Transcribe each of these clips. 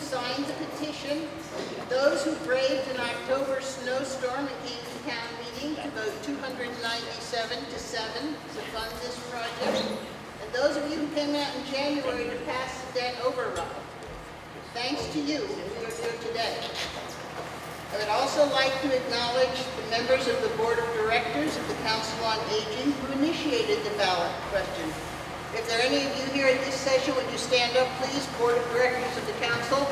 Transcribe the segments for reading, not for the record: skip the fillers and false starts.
signed the petition, those who braved an October snowstorm and came to town meeting to vote 297 to 7 to fund this project, and those of you who came out in January to pass the debt override. Thanks to you, we are here today. I would also like to acknowledge the members of the Board of Directors of the Council on Aging who initiated the ballot question. If there are any of you here at this session, would you stand up, please? Board of Directors of the Council.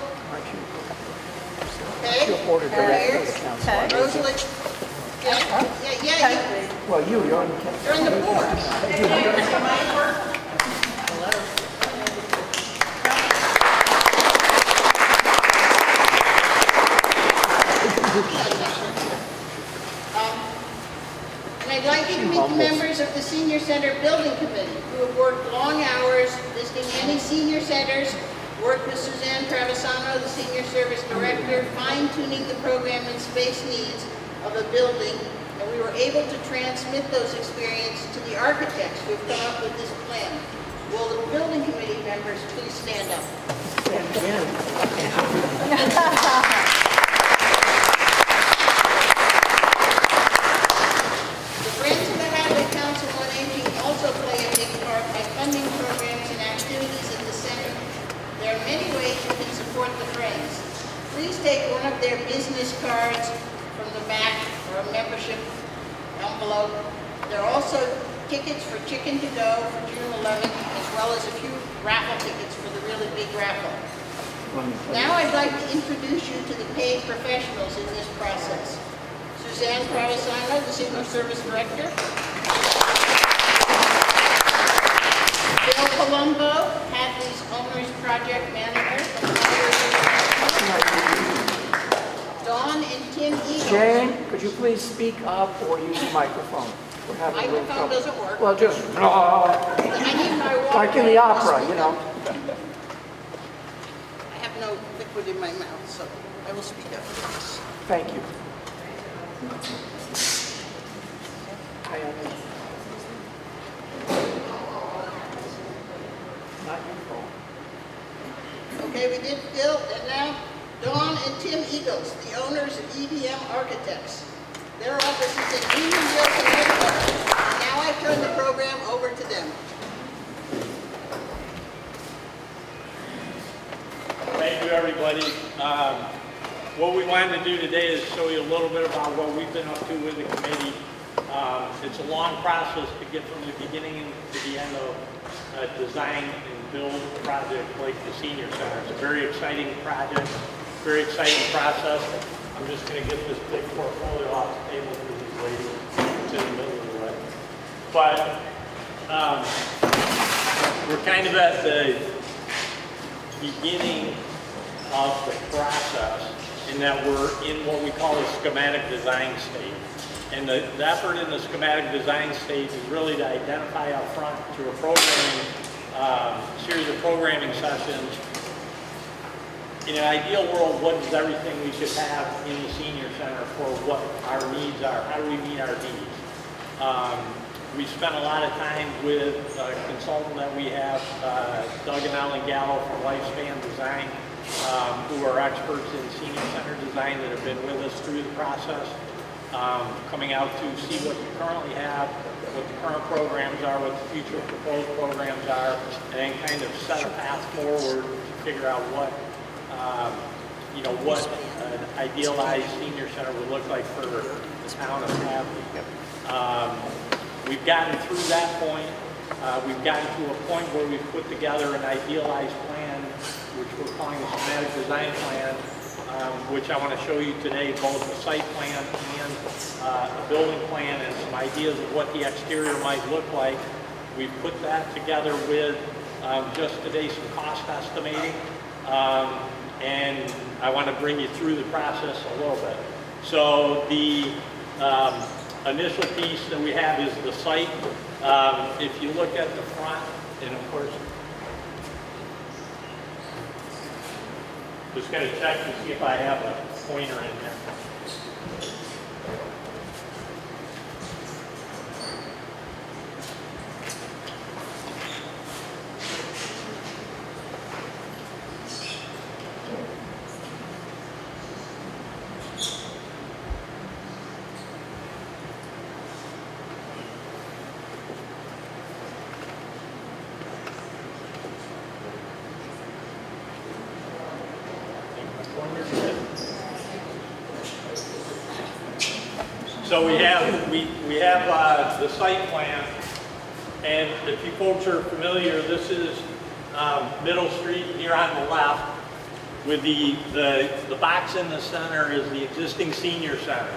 Okay. Your Board of Directors of the Council on Aging. Rosalie. Yeah. Well, you're on the council. You're on the board. And I'd like you to meet the members of the Senior Center Building Committee who have worked long hours visiting many senior centers, worked with Suzanne Travisano, the Senior Service Director, fine-tuning the program and space needs of a building, and we were able to transmit those experiences to the architects who have come up with this plan. Will the building committee members please stand up? The Friends of the Hadley Council on Aging also play a big part by funding programs and activities at the center. There are many ways you can support the Friends. Please take one of their business cards from the back or a membership envelope. There are also tickets for Chicken to Go for June 11th, as well as a few raffle tickets for the really big raffle. Now I'd like to introduce you to the paid professionals in this process. Suzanne Travisano, the Senior Service Director. Bill Colombo, Hadley's Owner's Project Manager. Dawn and Tim Eagles. Jane, could you please speak up or use the microphone? We're having a little Microphone trouble. doesn't work. Well, just, I need my water. like in the opera, you know. I have no liquid in my mouth, so I will speak up. Thank you. I am. Not your fault. Okay, we did Bill, and now Dawn and Tim Eagles, the owners of EDM Architects. Their office is in Unionville, Connecticut. Now I turn the program over to them. Thank you, everybody. What we wanted to do today is show you a little bit about what we've been up to with the committee. It's a long process to get from the beginning to the end of a design and build project like the Senior Center. It's a very exciting project, very exciting process. I'm just going to get this big portfolio off the table for these ladies. It's in the middle of the way. But we're kind of at the beginning of the process in that we're in what we call the schematic design stage. And the effort in the schematic design stage is really to identify up front through a programming, series of programming sessions. In an ideal world, what is everything we should have in the Senior Center for what our needs are? How do we meet our needs? We spent a lot of time with a consultant that we have, Doug and Alan Gallo from Lifespan Design, who are experts in Senior Center design that have been with us through the process, coming out to see what you currently have, what the current programs are, what the future proposed programs are, and then kind of set a path forward to figure out what what an idealized Senior Center would look like for the town of Hadley. We've gotten through that point. We've gotten to a point where we've put together an idealized plan, which we're calling the schematic design plan, which I want to show you today, both a site plan and a building plan and some ideas of what the exterior might look like. We've put that together with just today some cost estimating. And I want to bring you through the process a little bit. So the initial piece that we have is the site. If you look at the front, and of course, just going to check to see if I have a pointer in there. So we have the site plan, and if you folks are familiar, this is Middle Street here on the left, with the box in the center is the existing senior center.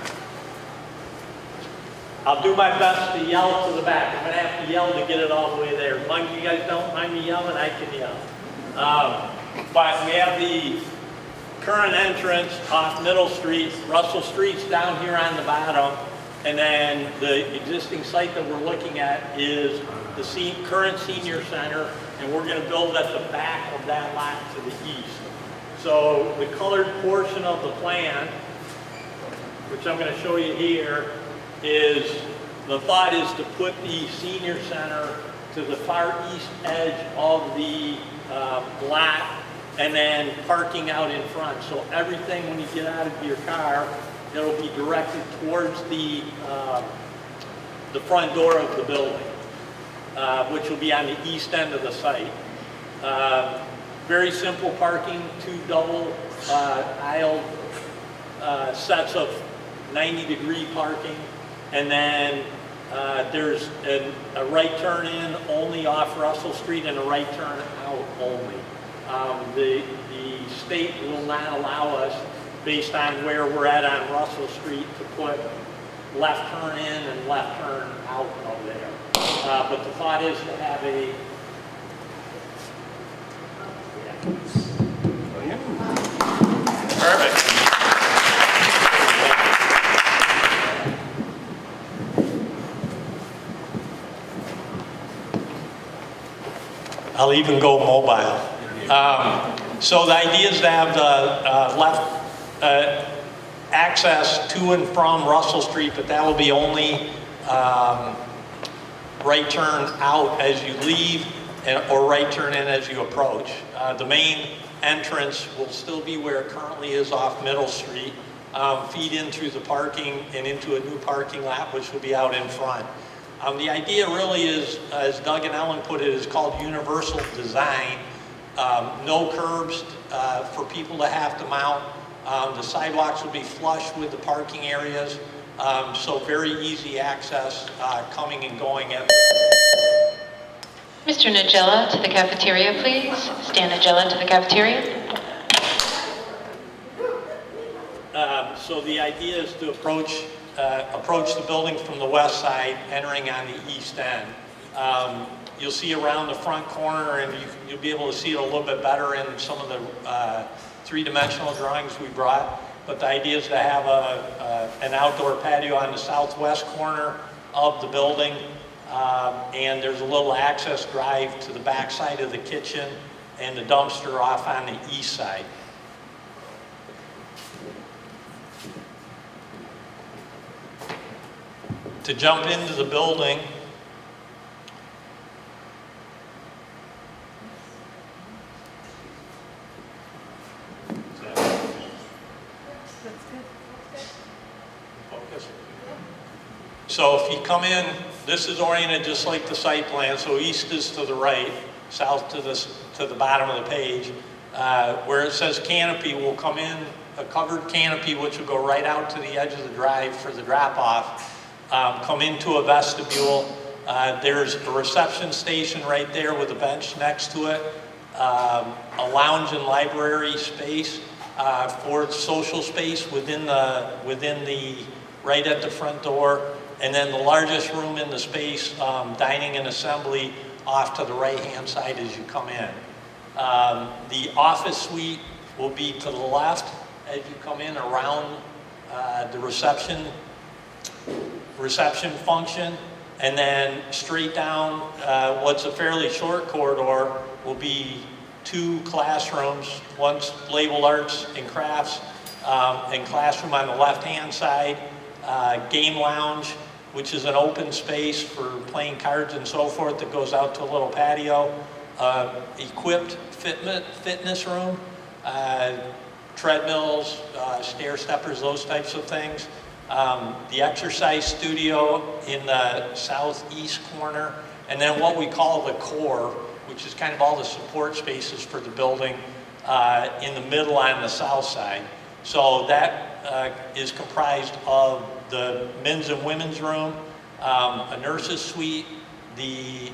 I'll do my best to yell to the back. I'm gonna have to yell to get it all the way there. As long as you guys don't mind me yelling, I can yell. But we have the current entrance off Middle Street. Russell Street's down here on the bottom. And then the existing site that we're looking at is the current senior center, and we're gonna build at the back of that lot to the east. So the colored portion of the plan, which I'm gonna show you here, is the thought is to put the senior center to the far east edge of the lot, and then parking out in front. So everything, when you get out of your car, it'll be directed towards the front door of the building, which will be on the east end of the site. Very simple parking, 2 double aisle sets of 90-degree parking, and then there's a right turn in only off Russell Street and a right turn out only. The state will not allow us, based on where we're at on Russell Street, to put left turn in and left turn out of there. But the thought is to have a perfect. I'll even go mobile. So the idea is to have the left access to and from Russell Street, but that will be only right turn out as you leave or right turn in as you approach. The main entrance will still be where it currently is off Middle Street, feed in through the parking and into a new parking lot, which will be out in front. The idea really is, as Doug and Ellen put it, is called universal design. No curbs for people to have to mount. The sidewalks will be flush with the parking areas, so very easy access coming and going. Mr. Nagella, to the cafeteria, please. Stan Nagella to the cafeteria. So the idea is to approach the building from the west side, entering on the east end. You'll see around the front corner, and you'll be able to see it a little bit better in some of the three-dimensional drawings we brought. But the idea is to have an outdoor patio on the southwest corner of the building, and there's a little access drive to the back side of the kitchen and the dumpster off on the east side. To jump into the building, so if you come in, this is oriented just like the site plan, so east is to the right, south to the bottom of the page. Where it says canopy, will come in a covered canopy which will go right out to the edge of the drive for the drop-off. Come into a vestibule. There's a reception station right there with a bench next to it, a lounge and library space for social space within the right at the front door, and then the largest room in the space, dining and assembly, off to the right-hand side as you come in. The office suite will be to the left as you come in around the reception function, and then straight down what's a fairly short corridor will be 2 classrooms. One's labeled arts and crafts, and classroom on the left-hand side, game lounge, which is an open space for playing cards and so forth that goes out to a little patio, equipped fitness room, treadmills, stair steppers, those types of things. The exercise studio in the southeast corner, and then what we call the core, which is kind of all the support spaces for the building in the middle on the south side. So that is comprised of the men's and women's room, a nurse's suite, the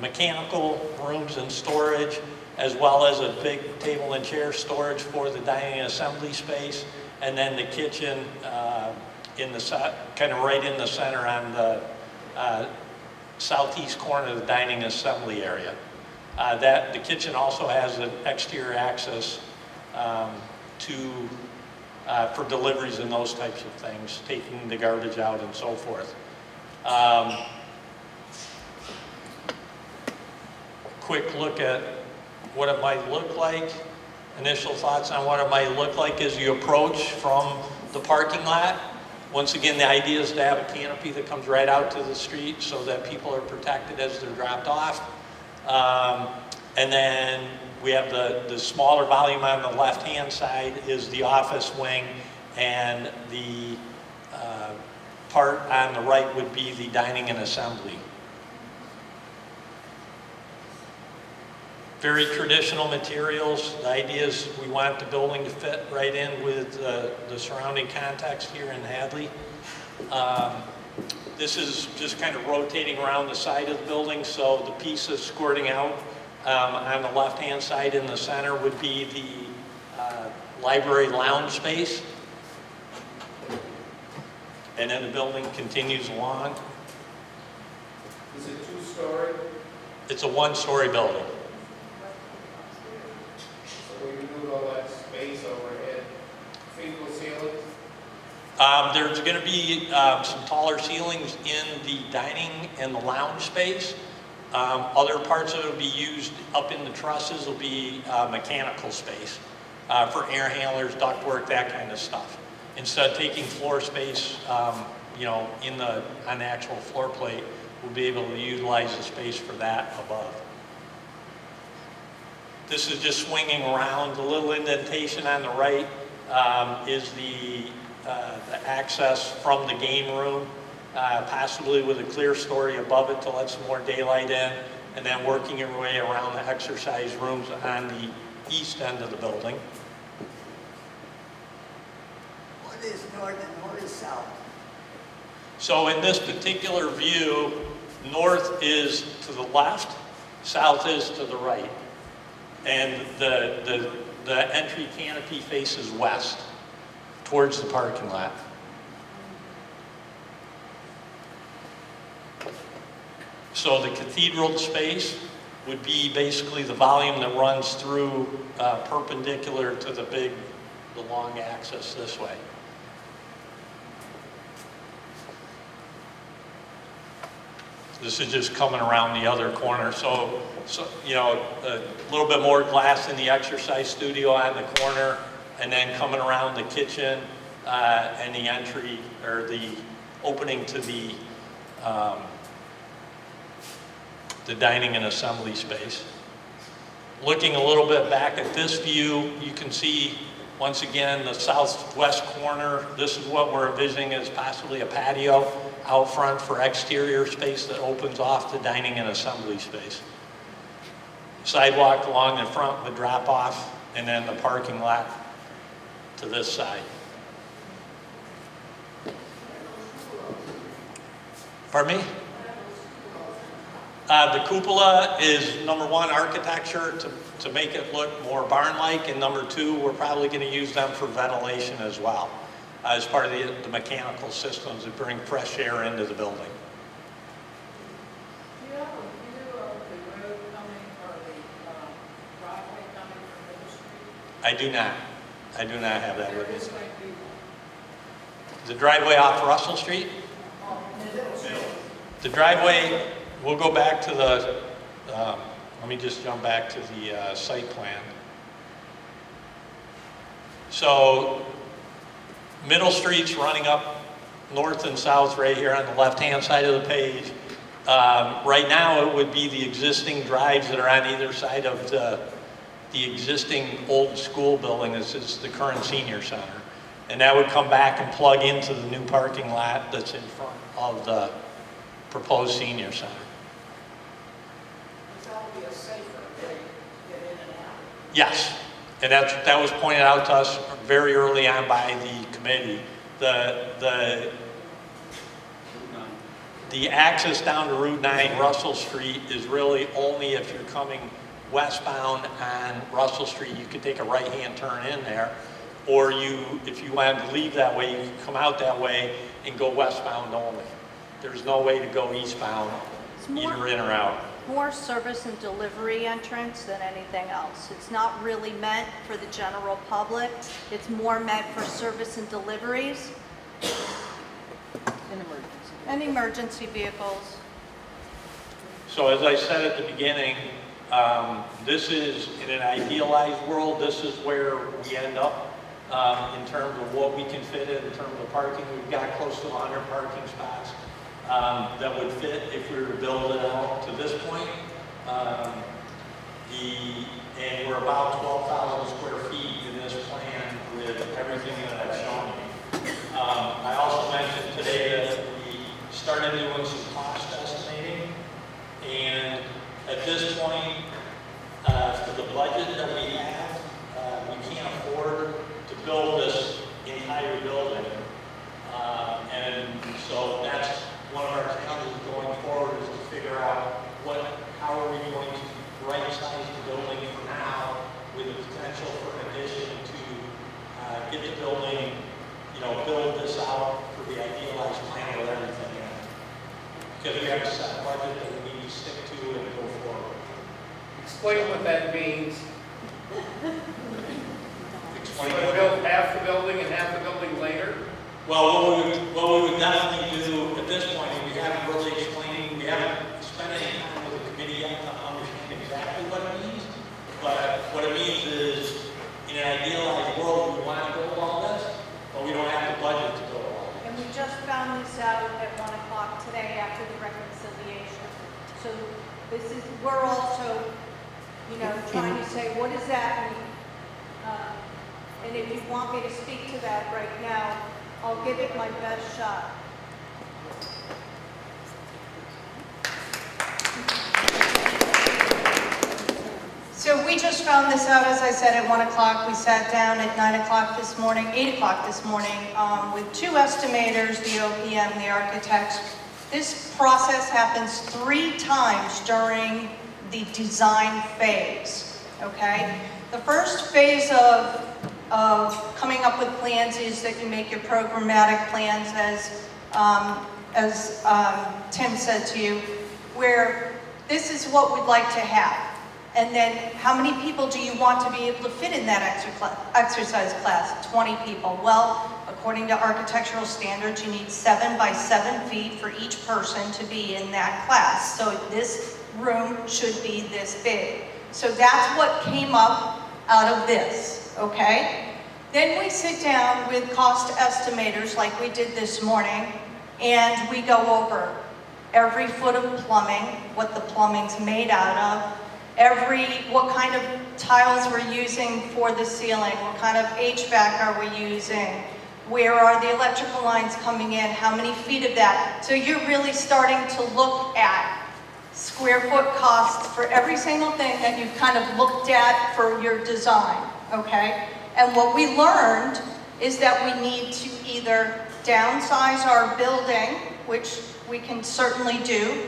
mechanical rooms and storage, as well as a big table and chair storage for the dining and assembly space, and then the kitchen in the kind of right in the center on the southeast corner of the dining and assembly area. The kitchen also has an exterior access for deliveries and those types of things, taking the garbage out and so forth. Quick look at what it might look like. Initial thoughts on what it might look like as you approach from the parking lot. Once again, the idea is to have a canopy that comes right out to the street so that people are protected as they're dropped off. And then we have the smaller volume on the left-hand side is the office wing, and the part on the right would be the dining and assembly. Very traditional materials. The idea is we want the building to fit right in with the surrounding context here in Hadley. This is just kind of rotating around the side of the building, so the piece that's squirting out on the left-hand side in the center would be the library lounge space. And then the building continues along. Is it two-story? It's a one-story building. So we remove all that space overhead, single ceilings? There's going to be some taller ceilings in the dining and the lounge space. Other parts of it will be used up in the trusses, will be mechanical space for air handlers, ductwork, that kind of stuff. Instead of taking floor space, you know, on the actual floor plate, we'll be able to utilize the space for that above. This is just swinging around. The little indentation on the right is the access from the game room, possibly with a clear story above it to let some more daylight in, and then working your way around the exercise rooms on the east end of the building. What is north and what is south? So in this particular view, north is to the left, south is to the right. And the entry canopy faces west, towards the parking lot. So the cathedral space would be basically the volume that runs through perpendicular to the long axis this way. This is just coming around the other corner. So you know, a little bit more glass in the exercise studio on the corner, and then coming around the kitchen and the entry, or the opening to the dining and assembly space. Looking a little bit back at this view, you can see, once again, the southwest corner. This is what we're envisioning as possibly a patio out front for exterior space that opens off the dining and assembly space. Sidewalk along the front would drop off, and then the parking lot to this side. Pardon me? The cupola is, number one, architecture to make it look more barn-like, and number two, we're probably going to use them for ventilation as well, as part of the mechanical systems that bring fresh air into the building. Do you have a view of the road coming, or the driveway coming from Middle Street? I do not. I do not have that There with me. is going to be The driveway off Russell Street? Middle Street. The driveway, we'll go back to the, let me just jump back to the site plan. So Middle Street's running up north and south right here on the left-hand side of the page. Right now, it would be the existing drives that are on either side of the existing old school building. This is the current senior center. And that would come back and plug into the new parking lot that's in front of the proposed senior center. That'll be a safer way to get in and out. Yes, and that was pointed out to us very early on by the committee, the access down to Route 9 Russell Street is really only if you're coming westbound on Russell Street. You could take a right-hand turn in there, or if you wanted to leave that way, you could come out that way and go westbound only. There's no way to go eastbound, either in or out. More service and delivery entrance than anything else. It's not really meant for the general public. It's more meant for service and deliveries and emergency vehicles. So as I said at the beginning, this is, in an idealized world, this is where we end up in terms of what we can fit in terms of parking. We've got close to 100 parking spots that would fit if we were to build it out to this point. And we're about 12,000 square feet in this plan with everything that I've shown you. I also mentioned today that we started doing some cost estimating, and at this point, for the budget that we have, we can't afford to build this entire building. And so that's one of our challenges going forward, is to figure out how are we going to right-size the building for now with the potential for an addition to get the building, build this out for the idealized plan with everything in it. Because we have a set budget that we need to stick to and go forward. Explain what that means. Explain So we build half the building and half the building later? Well, what we would definitely do at this point, we haven't really explained, we haven't spent any time with the committee yet to understand exactly what it means. But what it means is, in an idealized world, we want to build all this, but we don't have the budget to build all this. And we just found this out at 1 o'clock today after the reconciliation. So we're also, trying to say, what does that mean? And if you want me to speak to that right now, I'll give it my best shot. So we just found this out, as I said, at 1 o'clock. We sat down at 9 o'clock this morning, 8 o'clock this morning, with two estimators, the OPM, the architects. This process happens 3 times during the design phase, okay? The first phase of coming up with plans is that you make your programmatic plans, as Tim said to you, where this is what we'd like to have. And then how many people do you want to be able to fit in that exercise class? 20 people. Well, according to architectural standards, you need 7 by 7 feet for each person to be in that class. So this room should be this big. So that's what came up out of this, okay? Then we sit down with cost estimators like we did this morning, and we go over every foot of plumbing, what the plumbing's made out of, what kind of tiles we're using for the ceiling, what kind of HVAC are we using, where are the electrical lines coming in, how many feet of that. So you're really starting to look at square foot costs for every single thing that you've kind of looked at for your design, okay? And what we learned is that we need to either downsize our building, which we can certainly do,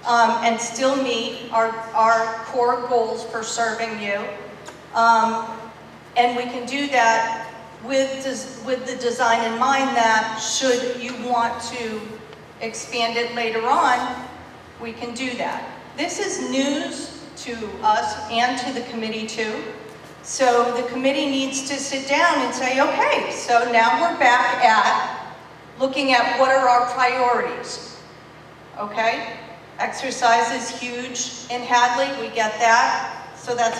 and still meet our core goals for serving you. And we can do that with the design in mind that should you want to expand it later on, we can do that. This is news to us and to the committee too. So the committee needs to sit down and say, okay, so now we're back at looking at what are our priorities, okay? Exercise is huge in Hadley, we get that. So that's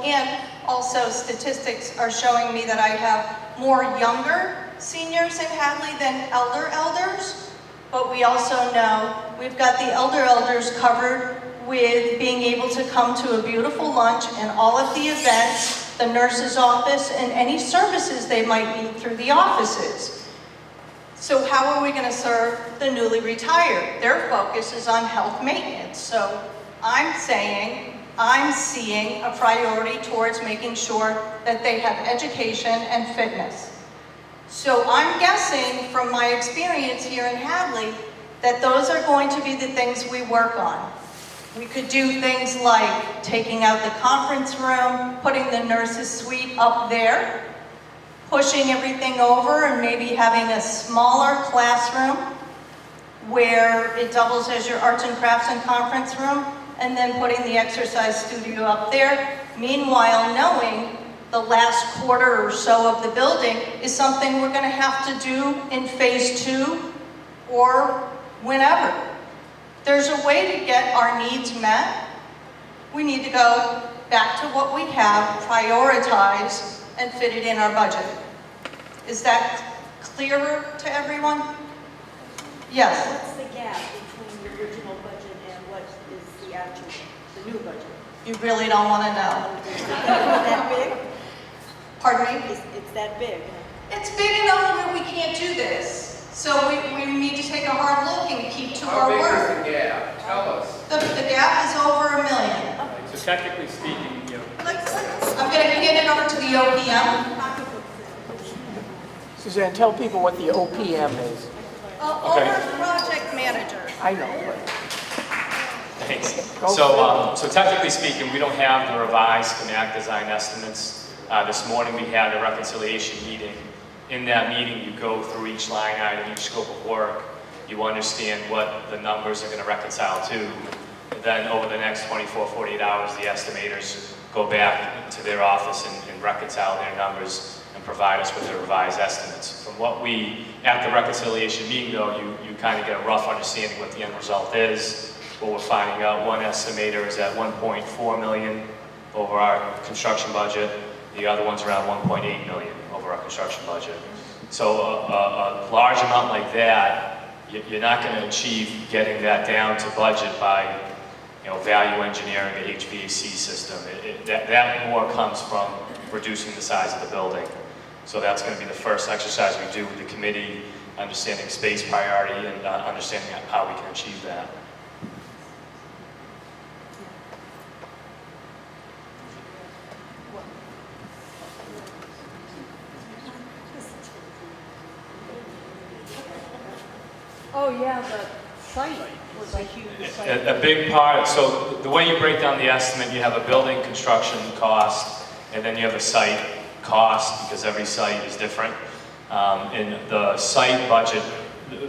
and also statistics are showing me that I have more younger seniors in Hadley than elders. But we also know we've got the elders covered with being able to come to a beautiful lunch and all of the events, the nurse's office, and any services they might need through the offices. So how are we going to serve the newly retired? Their focus is on health maintenance. So I'm seeing a priority towards making sure that they have education and fitness. So I'm guessing from my experience here in Hadley that those are going to be the things we work on. We could do things like taking out the conference room, putting the nurses' suite up there, pushing everything over and maybe having a smaller classroom where it doubles as your arts and crafts and conference room, and then putting the exercise studio up there. Meanwhile, knowing the last quarter or so of the building is something we're gonna have to do in phase 2 or whenever. There's a way to get our needs met. We need to go back to what we have, prioritize, and fit it in our budget. Is that clearer to everyone? Yes. What's the gap between the original budget and what is the actual, the new budget? You really don't want to know. Is that big? Pardon me? It's that big? It's big enough where we can't do this. So we need to take a hard look and keep to How our big word. is the gap? Tell us. The gap is over $1 million. So technically speaking, you know, I'm going to hand it over to the OPM. Suzanne, tell people what the OPM is. Owner Project Manager. I know, but Thanks. Go So technically speaking, we don't have the revised schematic design estimates. This morning we had a reconciliation meeting. In that meeting, you go through each line item, each scope of work. You understand what the numbers are going to reconcile to. Then over the next 24, 48 hours, the estimators go back to their office and reconcile their numbers and provide us with the revised estimates. From what we, at the reconciliation meeting though, you kind of get a rough understanding what the end result is. What we're finding out, one estimator is at 1.4 million over our construction budget. The other one's around 1.8 million over our construction budget. So a large amount like that, you're not going to achieve getting that down to budget by, value engineering the HVAC system. That more comes from reducing the size of the building. So that's going to be the first exercise we do with the committee, understanding space priority and understanding how we can achieve that. Oh, yeah, the site was a huge site. A big part, so the way you break down the estimate, you have a building construction cost, and then you have a site cost, because every site is different. In the site budget,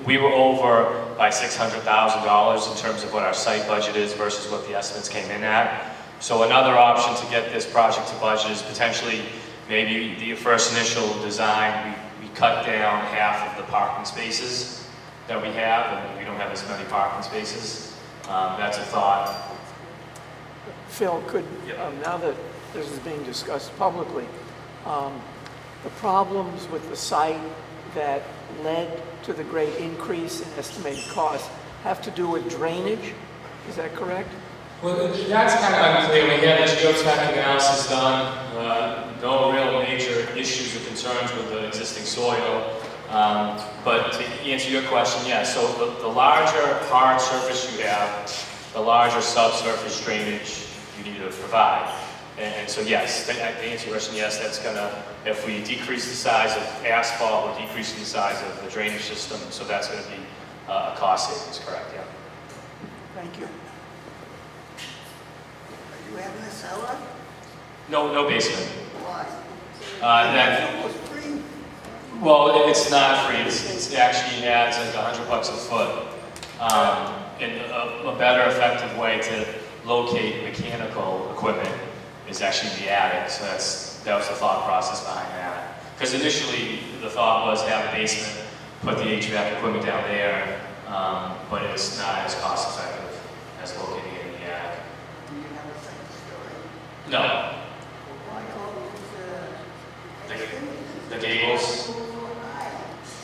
we were over by $600,000 in terms of what our site budget is versus what the estimates came in at. So another option to get this project to budget is potentially maybe the first initial design, we cut down half of the parking spaces that we have, and we don't have as many parking spaces. That's a thought. Phil, now that this is being discussed publicly, the problems with the site that led to the great increase in estimated costs have to do with drainage, is that correct? Well, that's kind of unclear. We had a geotech analysis done, no real major issues or concerns with the existing soil. But to answer your question, yes, so the larger hard surface you have, the larger subsurface drainage you need to provide. And so yes, to answer your question, yes, that's gonna, if we decrease the size of asphalt, we're decreasing the size of the drainage system, so that's gonna be a cost savings, correct, yeah. Thank you. Are you having a cellar? No basement. Why? That, It's free. well, it's not free, it's actually adds like $100 a foot. And a better effective way to locate mechanical equipment is actually the attic, so that was the thought process behind that. Because initially, the thought was have a basement, put the HVAC equipment down there, but it's not as cost effective as locating it in the attic. Do you have a second story? No, Why close the gables,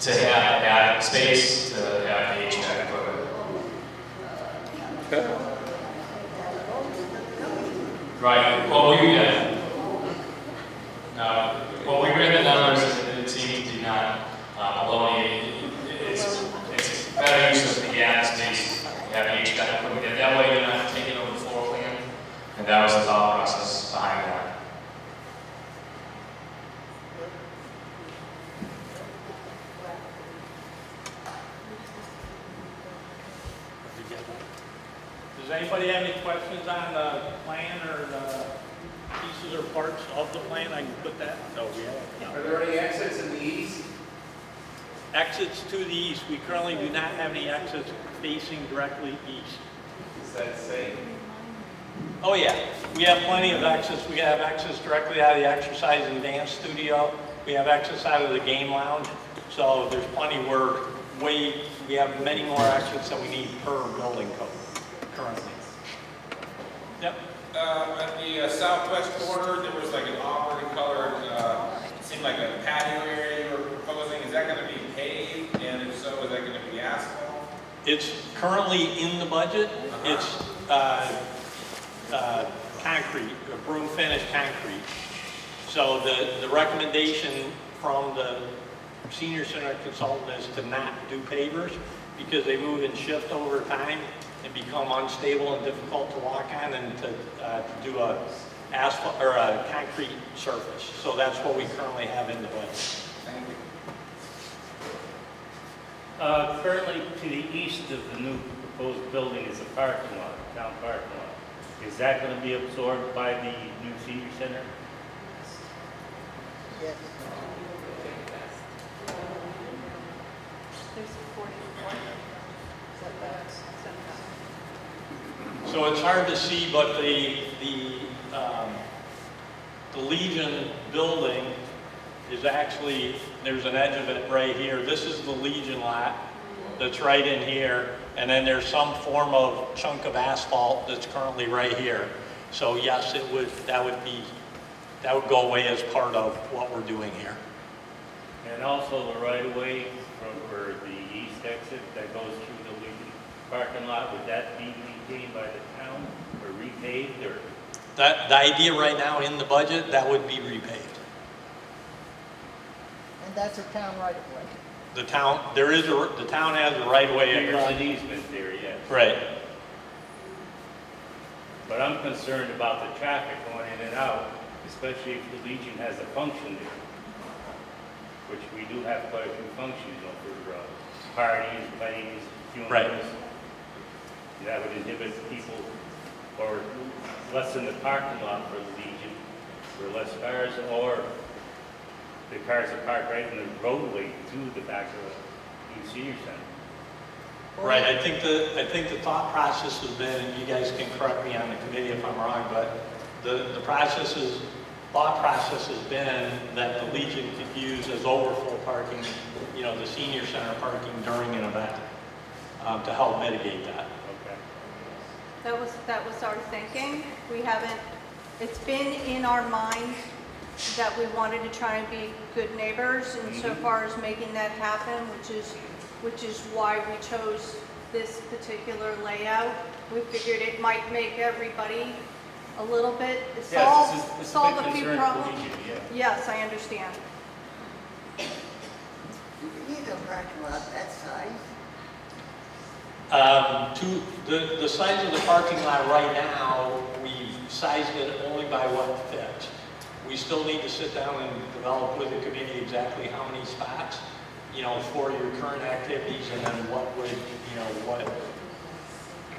to have attic space, to have the HVAC equipment. Right, well, we ran the numbers and it seemed to be not baloney. It's better use of the attic space, having HVAC equipment, and that way you're not taking over the floor plan, and that was the thought process behind that. anybody have any questions on the plan or the pieces or parts of the plan? I can put that, no, we have, Are there any exits in the east? Exits to the east, we currently do not have any exits facing directly east. Is that safe? Oh yeah, we have plenty of exits. We have exits directly out of the exercise and dance studio. We have exits out of the game lounge. So there's plenty, we have many more exits than we need per building code currently. Yep. At the southwest corner, there was like an auburn colored, seemed like a patio area you were proposing. Is that going to be paved? And if so, is that going to be asphalt? It's currently in the budget. It's concrete, broom finish concrete. So the recommendation from the senior center consultant is to not do pavers because they move and shift over time and become unstable and difficult to walk on, and to do a asphalt or a concrete surface. So that's what we currently have in the budget. Thank you. Currently, to the east of the new proposed building is a parking lot, town parking lot. Is that going to be absorbed by the new senior center? Yes. There's 44 setbacks. So it's hard to see, but the Legion building is actually, there's an edge of it right here. This is the Legion lot that's right in here, and then there's some form of chunk of asphalt that's currently right here. So yes, that would go away as part of what we're doing here. And also the right-of-way for the east exit that goes through the Legion parking lot, would that be maintained by the town or repaved, or? The idea right now in the budget, that would be repaved. And that's a town right of way. The town has a right of way There's across. an easement there, yes. Right. But I'm concerned about the traffic going in and out, especially if the Legion has a function there, which we do have quite a few functions, you know, for parties, weddings, funerals. Right. That would inhibit people, or lessen the parking lot for the Legion, for less cars, or the cars that park right in the roadway to the back of the new senior center. Right, I think the thought process has been, and you guys can correct me on the committee if I'm wrong, but the thought process has been that the Legion could use as overflow parking, you know, the senior center parking during an event, to help mitigate that. Okay. That was our thinking. We haven't, it's been in our mind that we wanted to try and be good neighbors, and so far as making that happen, which is why we chose this particular layout. We figured it might make everybody a little bit, solve a few concern for problems. Legion, yeah. Yes, I understand. You need a parking lot that size. The size of the parking lot right now, we've sized it only by what fits. We still need to sit down and develop with the committee exactly how many spots, you know, for your current activities, and then what would, you know,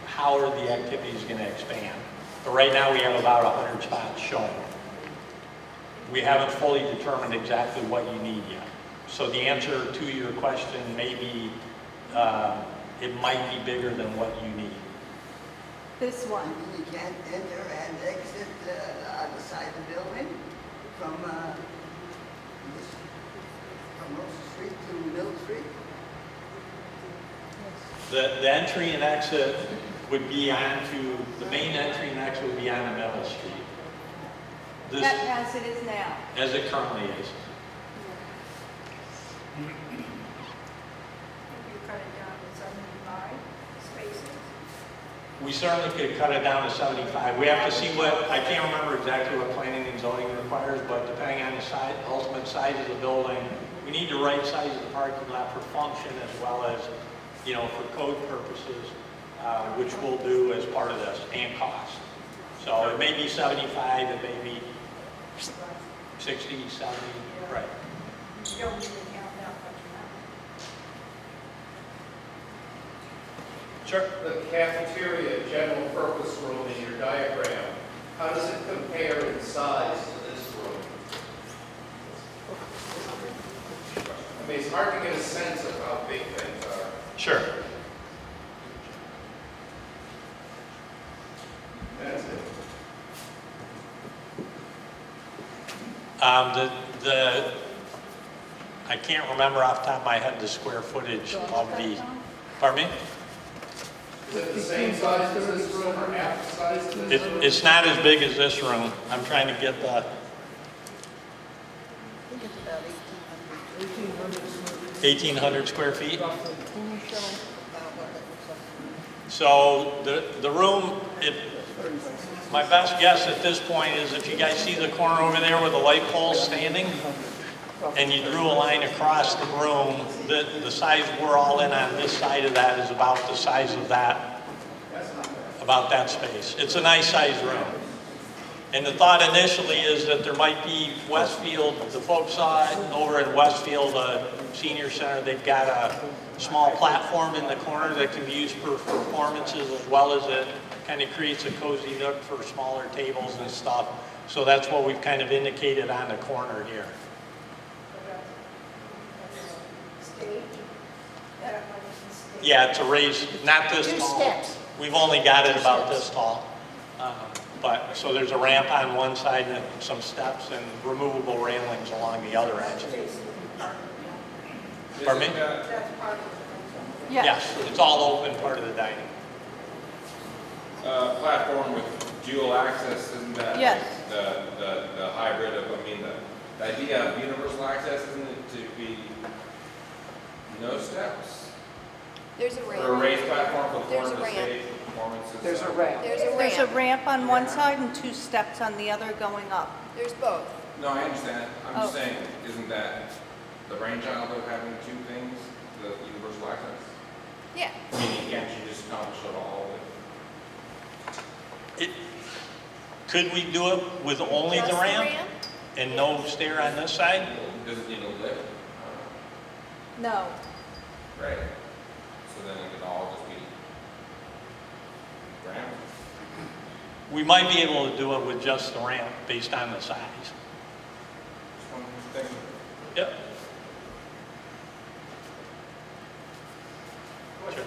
how are the activities going to expand? But right now we have about 100 spots shown. We haven't fully determined exactly what you need yet. So the answer to your question may be, it might be bigger than what you need. This one. You can't enter and exit on the side of the building from Rose Street to Mill Street. The entry and exit would be onto, the main entry and exit would be on the Middle Street. This, As it is now. as it currently is. You cut it down to 75 spaces. We certainly could cut it down to 75. We have to see what, I can't remember exactly what planning and zoning requires, but depending on the size, ultimate size of the building, we need the right size of the parking lot for function as well as, you know, for code purposes, which we'll do as part of this, and cost. So it may be 75, it may be 60, 70, right. You don't need to count that much now. Sure. The cafeteria general purpose room in your diagram, how does it compare in size to this room? I mean, it's hard to get a sense of how big things are. Sure. That's it. I can't remember off the top of my head the square footage of the, pardon me? Is it the same size as this room or half the size of this room? It's not as big as this room. I'm trying to get the, I think it's about 1,800. 1,800 square feet. Can you show about what it looks like? So the room, my best guess at this point is if you guys see the corner over there where the light pole's standing, and you drew a line across the room, the size we're all in on this side of that is about the size of that, about that space. It's a nice sized room. And the thought initially is that there might be Westfield, the folks saw it over in Westfield Senior Center, they've got a small platform in the corner that can be used for performances as well as it kind of creates a cozy nook for smaller tables and stuff. So that's what we've kind of indicated on the corner here. Yeah, it's a raised, not this Two tall. steps. We've only got it about this tall. But, so there's a ramp on one side and some steps and removable railings along the other edge. Pardon me? Yes, it's all open part of the dining. Platform with dual access, isn't that? Yes. The hybrid of, I mean, the idea of universal access, isn't it to be no steps? There's a ramp. Or a raised platform for There's a corner ramp. stage performances? There's a ramp. There's a ramp on one side and 2 steps on the other going up. There's both. No, I understand. I'm just Oh. saying, isn't that the brainchild of having two things, the universal access? Yeah. Meaning, can't you just accomplish it all with? Could we do it with only Just the ramp and no stair on this side? Does it need a lift? No. Right. So then it could all just be ramp? We might be able to do it with just the ramp based on the size. Just one thing. Yep. Question.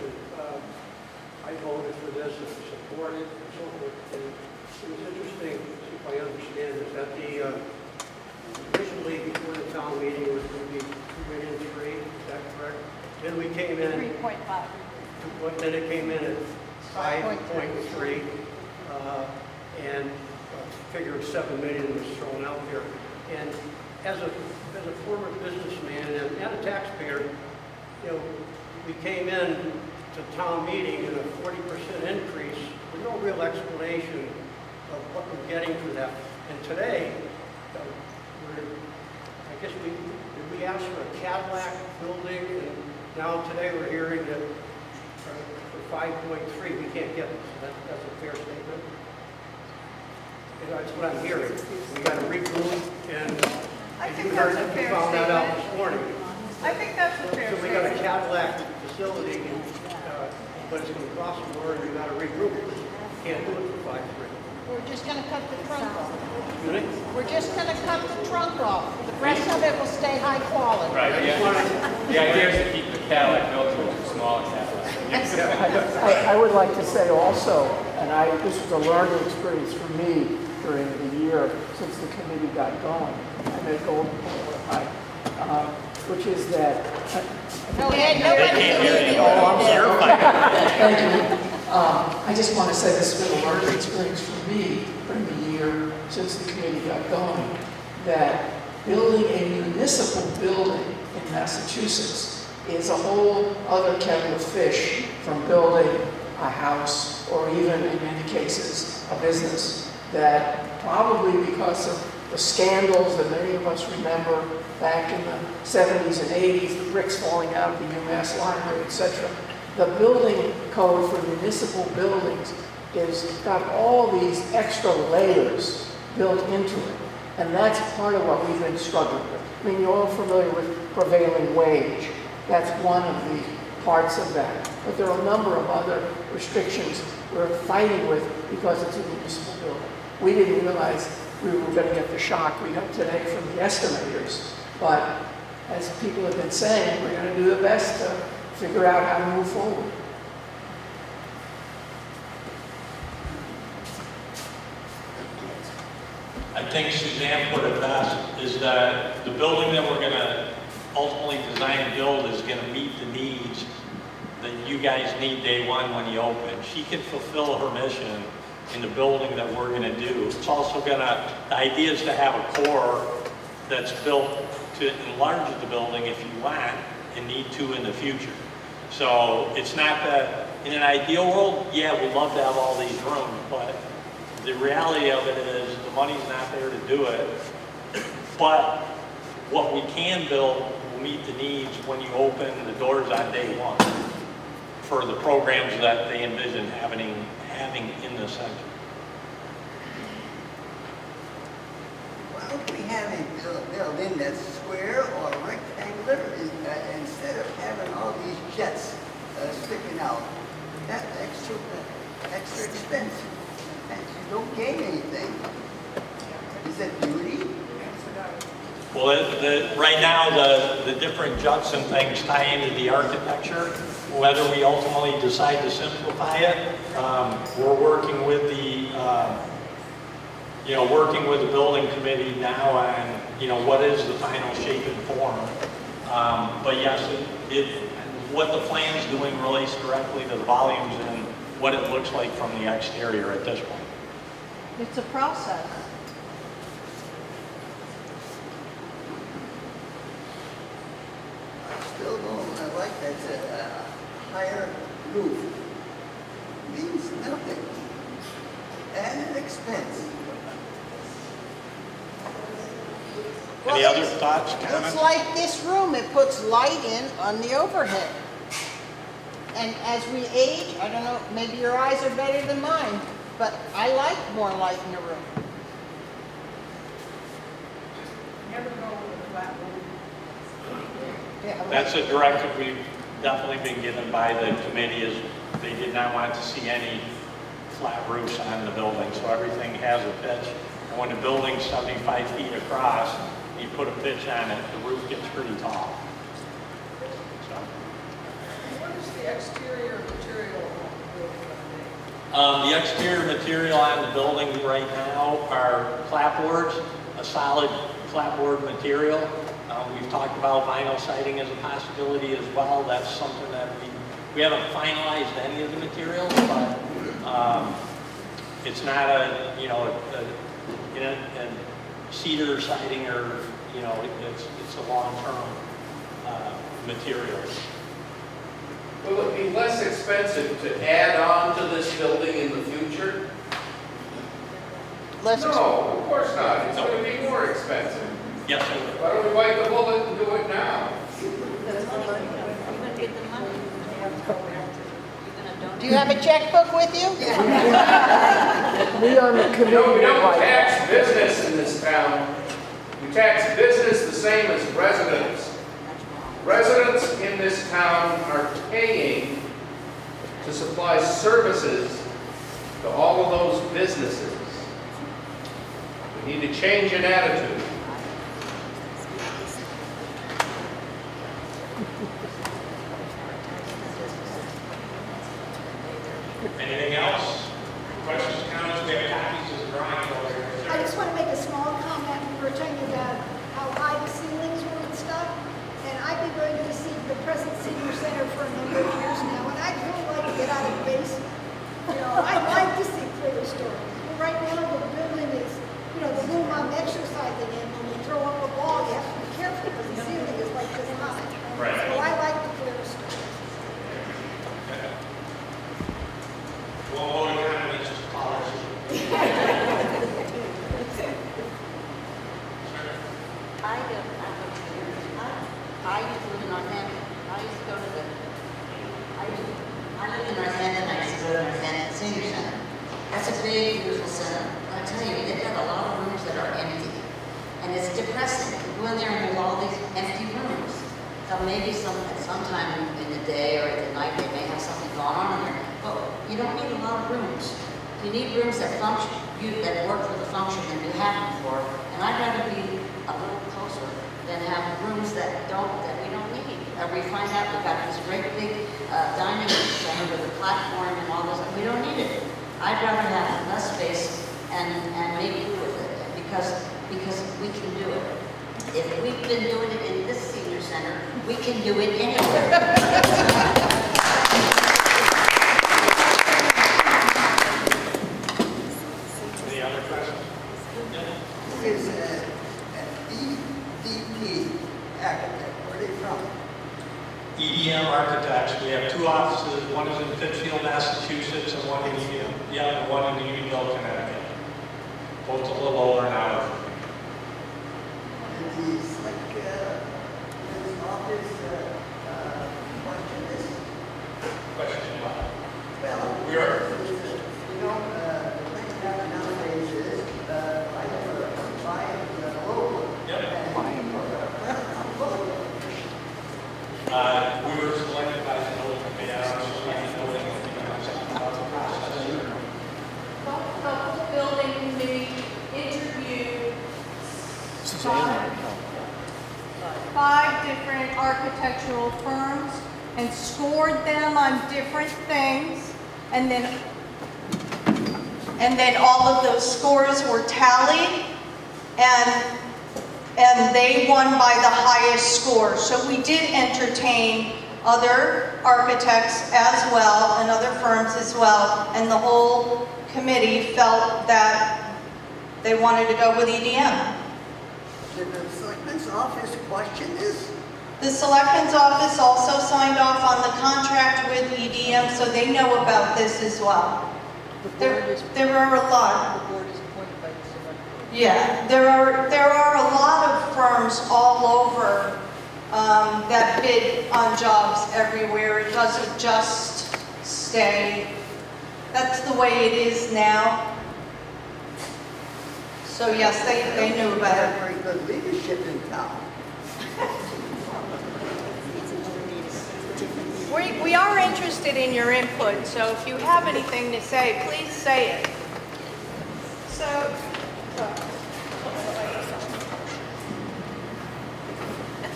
I voted for this and supported and so forth. And it was interesting, see if I understand this, that initially before the town meeting it was going to be 2,300,000, is that correct? Then we came in. 3.5. Then it came in at 5.3, and a figure of 7 million was thrown out there. And as a former businessman and a taxpayer, you know, we came in to town meeting and a 40% increase with no real explanation of what we're getting for that. And today, I guess we asked for a Cadillac building, and now today we're hearing that for 5.3 we can't get it. So that's a fair statement. And that's what I'm hearing. We got to regroup, and I think you that's a fair found that out statement. this morning. I think that's a fair So we got a statement. Cadillac facility, but it's going to cost more, and we got to regroup. Can't do it for 5.3. We're just gonna cut the trunk off. Excuse me? We're just gonna cut the trunk off. The rest of it will stay high quality. Right, the idea is to keep the Cadillac built to a smaller Cadillac. I would like to say also, and this was a learning experience for me during the year since the committee got going, and they go which is that. No, Ed, nobody can hear you. Oh, I'm You're sorry. fine. Thank you. I just want to say this has been a learning experience for me during the year since the committee got going, that building a municipal building in Massachusetts is a whole other kettle of fish from building a house or even, in many cases, a business that probably because of the scandals that many of us remember back in the 70s and 80s, the bricks falling out of the UMass library, etc. The building code for municipal buildings is got all these extra layers built into it. And that's part of what we've been struggling with. I mean, you're all familiar with prevailing wage. That's one of the parts of that. But there are a number of other restrictions we're fighting with because it's a municipal building. We didn't realize we were going to get the shock we got today from the estimators. But as people have been saying, we're going to do the best to figure out how to move forward. I think Suzanne put it best, is that the building that we're gonna ultimately design and build is gonna meet the needs that you guys need day one when you open. She can fulfill her mission in the building that we're gonna do. It's also gonna, the idea is to have a core that's built to enlarge the building if you want and need to in the future. So it's not that, in an ideal world, yeah, we'd love to have all these rooms, but the reality of it is the money's not there to do it. But what we can build will meet the needs when you open the doors on day one for the programs that they envision having in the center. Why don't we have a building that's square or rectangular instead of having all these jets sticking out? That's extra expensive. And you don't gain anything. Is it beauty? Well, right now, the different juts and things tie into the architecture. Whether we ultimately decide to simplify it, we're working with the, working with the building committee now on, what is the final shape and form. But yes, what the plan's doing relates directly to the volumes and what it looks like from the exterior at this point. It's a process. Still don't, I like that higher roof. Means nothing. And an expense. Any Well, other it's- thoughts, comments? It's like this room, it puts light in on the overhead. And as we age, I don't know, maybe your eyes are better than mine, but I like more light in the room. Never go with a flat roof. Yeah, That's a directive we've definitely been given by the committee, is they did not want to see any flat roofs on the building, so everything has a pitch. And when the building's 75 feet across, you put a pitch on it, the roof gets pretty tall. So, What is the exterior material on the building gonna be? the exterior material on the building right now are clapboards, a solid clapboard material. We've talked about vinyl siding as a possibility as well. That's something that we haven't finalized any of the materials, but it's not a cedar siding or, it's a long-term material. Will it be less expensive to add on to this building in the future? No, of course not. It's going to be more expensive. Yes, I will. Why don't we bite the bullet and do it now? Do you have a checkbook with you? We on the committee. We don't tax business in this town. We tax business the same as residents. Residents in this town are paying to supply services to all of those businesses. We need to change an attitude. Anything else? Questions, comments? We have copies of the drawing over here. I just want to make a small comment. We were talking about how high the ceilings were and stuff. And I've been going to see the present senior center for a number of years now, and I'd really like to get out of the basement. I'd like to see clear stories. But right now, the building is, the room I'm exercising in, when you throw up a ball, you have to be careful because the ceiling is like this high. Right. So I like the clear stories. Well, hold on, Mr. Policy. I used to live in Northampton. I used to go to the, I lived in Northampton, I used to go to Northampton Senior Center. That's a big, beautiful center. I tell you, they've got a lot of rooms that are empty. And it's depressing. You go in there and there's all these empty rooms. So maybe sometime in the day or at the night, they may have something going on in there. But you don't need a lot of rooms. You need rooms that function, that work for the function that you have them for. And I'd rather be a little closer than have rooms that we don't need. We find out we've got this great big dining center with a platform and all this, and we don't need it. I'd rather have less space and make do with it because we can do it. If we've been doing it in this senior center, we can do it anywhere. Any other questions? Who is an EDP architect? Where are they from? EDM Architects, we have two offices, one is in Pittsfield, Massachusetts, and one in Unionville, Connecticut. Both a little older now. And he's like, his office, question this. Question about? Well, We are. you know, the thing that nowadays is, buy a road. Yep. We were selected by the building committee. I don't know if you know anything about the process. The building committee interviewed five different architectural firms and scored them on different things, and then all of those scores were tallied, and they won by the highest score. So we did entertain other architects as well and other firms as well, and the whole committee felt that they wanted to go with EDM. Did the selectman's office question this? The selectman's office also signed off on the contract with EDM, so they know about this as well. There are a lot. The board is appointed by the select board. Yeah, there are a lot of firms all over that bid on jobs everywhere. It doesn't just stay. That's the way it is now. So yes, they knew We about have it. very good leadership in town. We are interested in your input, so if you have anything to say, please say it. So,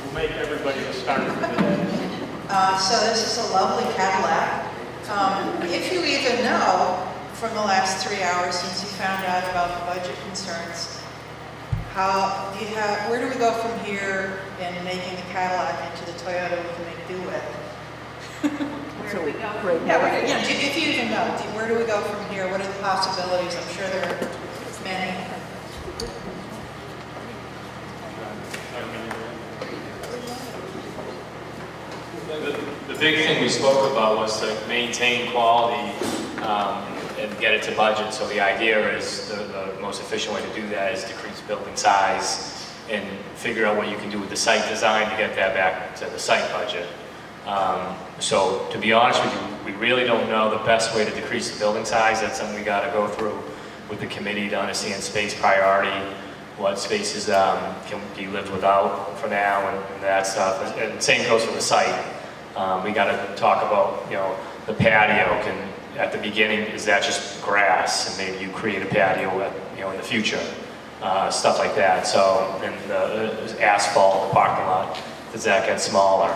We'll make everybody a starter for the day. So this is a lovely Cadillac. If you even know from the last 3 hours since you found out about the budget concerns, where do we go from here in making the Cadillac into the Toyota we can make do with? Where do we go? Great. Yeah, if you even know, where do we go from here? What are the possibilities? I'm sure there are many. The big thing we spoke about was to maintain quality and get it to budget. So the idea is the most efficient way to do that is decrease building size and figure out what you can do with the site design to get that back to the site budget. So to be honest with you, we really don't know the best way to decrease the building size. That's something we got to go through with the committee to understand space priority, what spaces can be lived without for now, and that stuff. And same goes for the site. We got to talk about, the patio. At the beginning, is that just grass, and maybe you create a patio, in the future, stuff like that. So, and the asphalt, the parking lot, does that get smaller?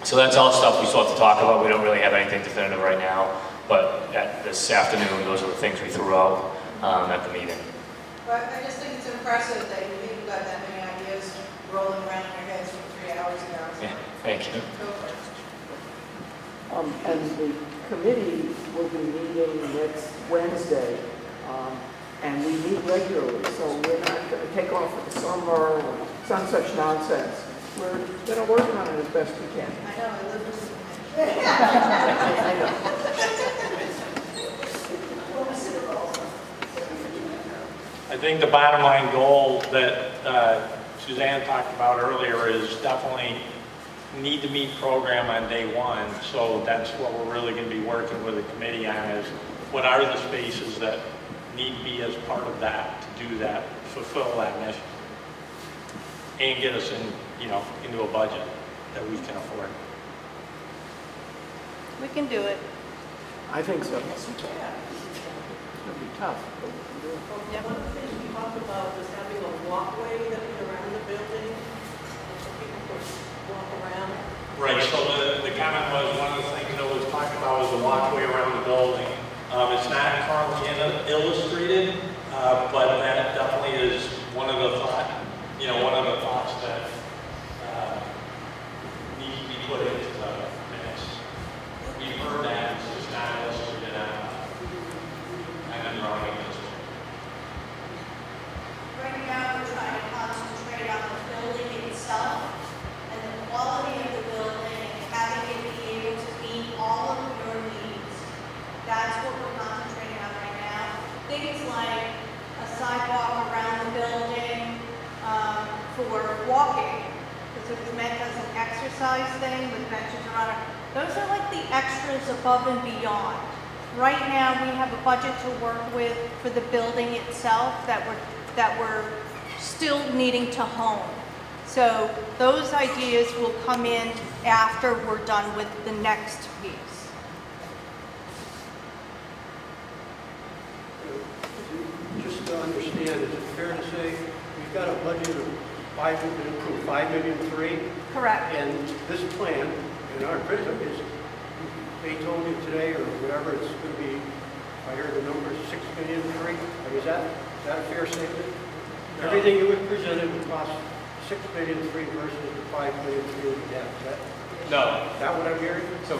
So that's all stuff we still have to talk about. We don't really have anything definitive right now, but this afternoon, those are the things we threw out at the meeting. But I just think it's impressive that you've got that many ideas rolling around in your heads for 3 hours ago. Yeah, thank you. Go for it. And the committee will be meeting next Wednesday, and we meet regularly, so we're not going to take off for the summer or some such nonsense. We're going to work on it as best we can. I know, I live with I know. I think the bottom line goal that Suzanne talked about earlier is definitely need to meet program on day one. So that's what we're really going to be working with the committee on, is what are the spaces that need to be as part of that to do that, fulfill that mission, and get us in, into a budget. that we can afford. We can do it. I think so. It's going to be tough, but we can do it. Yep. One of the things we talked about was having a walkway that was around the building, so people could walk around. Right, so the comment was, one of the things that was talked about was the walkway around the building. It's not currently illustrated, but that definitely is one of the thoughts that need to be put into the mix. We've heard that, it's just not illustrated on the drawing. Right now, we're trying to concentrate on the building itself and the quality of the building and having it be able to meet all of your needs. That's what we're concentrating on right now. Things like a sidewalk around the building for walking, because it was meant as an exercise thing with benches around it. Those are like the extras above and beyond. Right now, we have a budget to work with for the building itself that we're still needing to hone. So those ideas will come in after we're done with the next piece. Just to understand, is it fair to say we've got a budget of $5.3 million? Correct. And this plan, in our prism, is, they told you today or whatever, it's going to be, if I heard the number, $6.3 million. Is that a fair statement? No. Everything you would presented would cost $6.3 million versus the $5.3 million we have. Is that what I'm hearing? So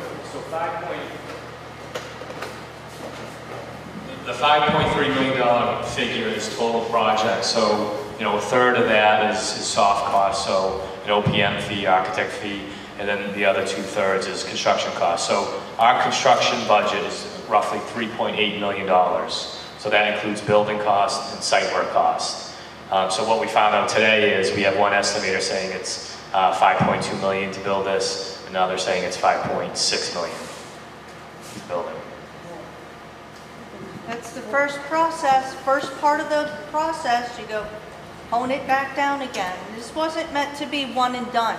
the $5.3 million figure is total project. So, a third of that is soft costs, so an OPM fee, architect fee, and then the other 2/3 is construction costs. So our construction budget is roughly $3.8 million. So that includes building costs and site work costs. So what we found out today is we have one estimator saying it's $5.2 million to build this, and now they're saying it's $5.6 million to build it. That's the first process, first part of the process. You go hone it back down again. This wasn't meant to be one and done.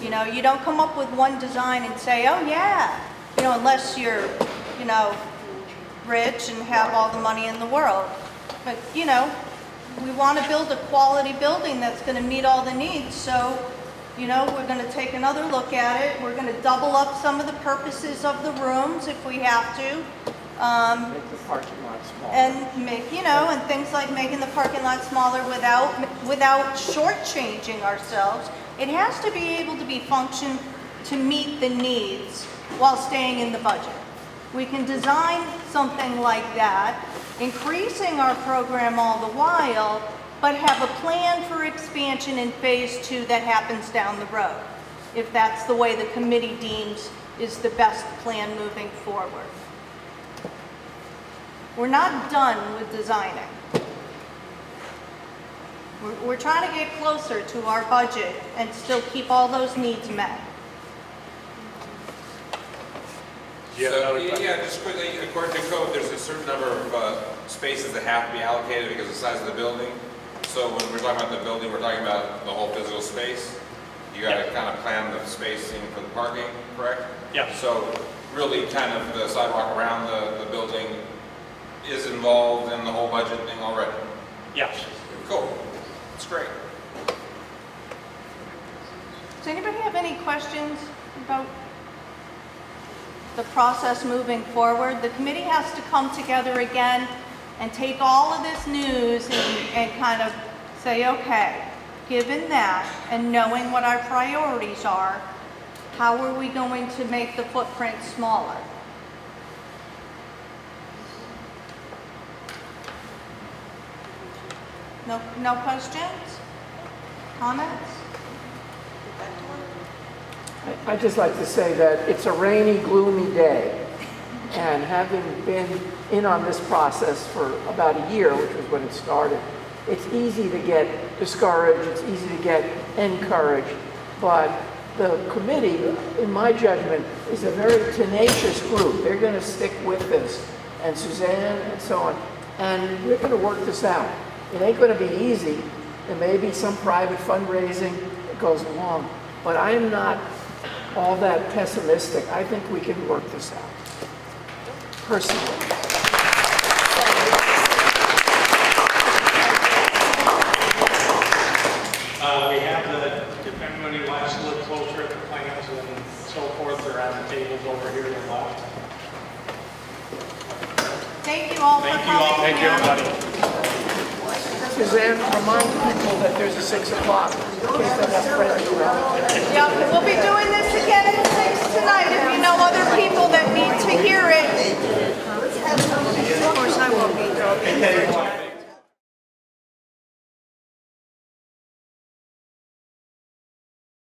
You don't come up with one design and say, oh yeah, unless you're, rich and have all the money in the world. But, we want to build a quality building that's going to meet all the needs. So, we're going to take another look at it. We're going to double up some of the purposes of the rooms if we have to. Make the parking lot smaller. And make, and things like making the parking lot smaller without shortchanging ourselves. It has to be able to be function to meet the needs while staying in the budget. We can design something like that, increasing our program all the while, but have a plan for expansion in phase 2 that happens down the road, if that's the way the committee deems is the best plan moving forward. We're not done with designing. We're trying to get closer to our budget and still keep all those needs met. Yeah, just quickly, according to code, there's a certain number of spaces that have to be allocated because of the size of the building. So when we're talking about the building, we're talking about the whole physical space. You got to kind of plan the spacing for the parking, correct? Yeah. So really kind of the sidewalk around the building is involved in the whole budget thing already? Yes. Cool. That's great. Does anybody have any questions about the process moving forward? The committee has to come together again and take all of this news and kind of say, okay, given that and knowing what our priorities are, how are we going to make the footprint smaller? No questions? Comments? I'd just like to say that it's a rainy, gloomy day, and having been in on this process for about a year, which was when it started, it's easy to get discouraged, it's easy to get encouraged, but the committee, in my judgment, is a very tenacious group. They're going to stick with this, and Suzanne and so on, and we're going to work this out. It ain't going to be easy. There may be some private fundraising that goes along, but I'm not all that pessimistic. I think we can work this out, personally. We have if anybody wants to look closer at the plans and so forth, they're on the tables over here to the left. Thank you all for coming. Thank you, everybody. Suzanne, remind people that there's a 6 o'clock, in case they have friends around. Yep, we'll be doing this again at 6 tonight if you know other people that need to hear it. Of course, I will be.